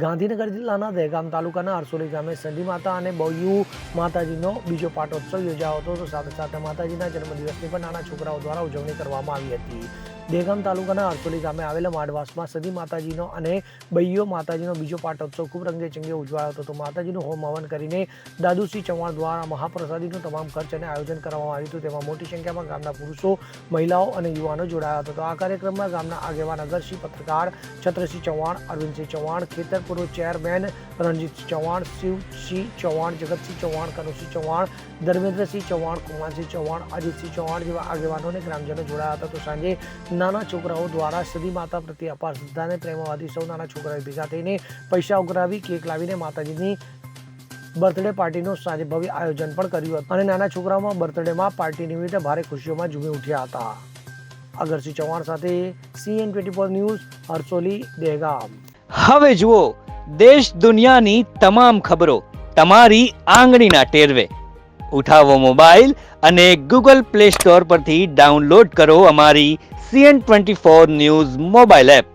ગાંધીનગર જિલ્લાના દહેગામ તાલુકાના અરસોલી ગામે સંધી માતા અને બહુ માતાજીનો બીજો પાટોત્સવ યોજાયો હતો. તો સાથે સાથે માતાજીના જન્મદિવસની પણ નાના છોકરાઓ દ્વારા ઉજવણી કરવામાં આવી હતી. દહેગામ તાલુકાના અરસોલી ગામે આવેલા માડવાસમાં સંધી માતાજીનો અને બૈયો માતાજીનો બીજો પાટોત્સવ ખૂબ રંગેચંગે ઉજવાયો હતો. તો માતાજીનું હોમ હવન કરીને દાદુસિંહ ચૌહાણ દ્વારા મહાપ્રસાદીનો તમામ ખર્ચ અને આયોજન કરવામાં આવ્યું હતું. તેમાં મોટી સંખ્યામાં ગામના પુરુષો, મહિલાઓ અને યુવાનો જોડાયા હતા. તો આ કાર્યક્રમમાં ગામના આગેવાન અગરસિંહ, પત્રકાર છત્રસિંહ ચૌહાણ, અરવિંદસિંહ ચૌહાણ, ખેતર પૂર્વ ચેરમેન રણજીતસિંહ ચૌહાણ, શિવસિંહ ચૌહાણ, જગતસિંહ ચૌહાણ, કનુસિંહ ચૌહાણ, ધર્મેન્દ્રસિંહ ચૌહાણ, કુમારસિંહ ચૌહાણ, અજીતસિંહ ચૌહાણ જેવા આગેવાનો અને ગ્રામજનો જોડાયા હતા. તો સાંજે નાના છોકરાઓ દ્વારા સદી માતા પ્રત્યે અપાર શ્રદ્ધાને પ્રેમવાદી સૌ નાના છોકરાઓ ભેગા થઈને પૈસા ઉઘરાવી કેક લાવીને માતાજીની બર્થડે પાર્ટીનું સાંજે ભવ્ય આયોજન પણ કર્યું હતું અને નાના છોકરાઓમાં બર્થડેમાં પાર્ટી નિમિત્તે ભારે ખુશીઓમાં ઝૂમી ઉઠ્યા હતા. અગરસિંહ ચૌહાણ સાથે CN24 ન્યૂઝ, અરસોલી, દહેગામ. હવે જુઓ દેશ દુનિયાની તમામ ખબરો તમારી આંગળીના ટેરવે. ઉઠાવો મોબાઈલ અને Google Play Store પરથી ડાઉનલોડ કરો અમારી CN24 ન્યૂઝ મોબાઈલ એપ.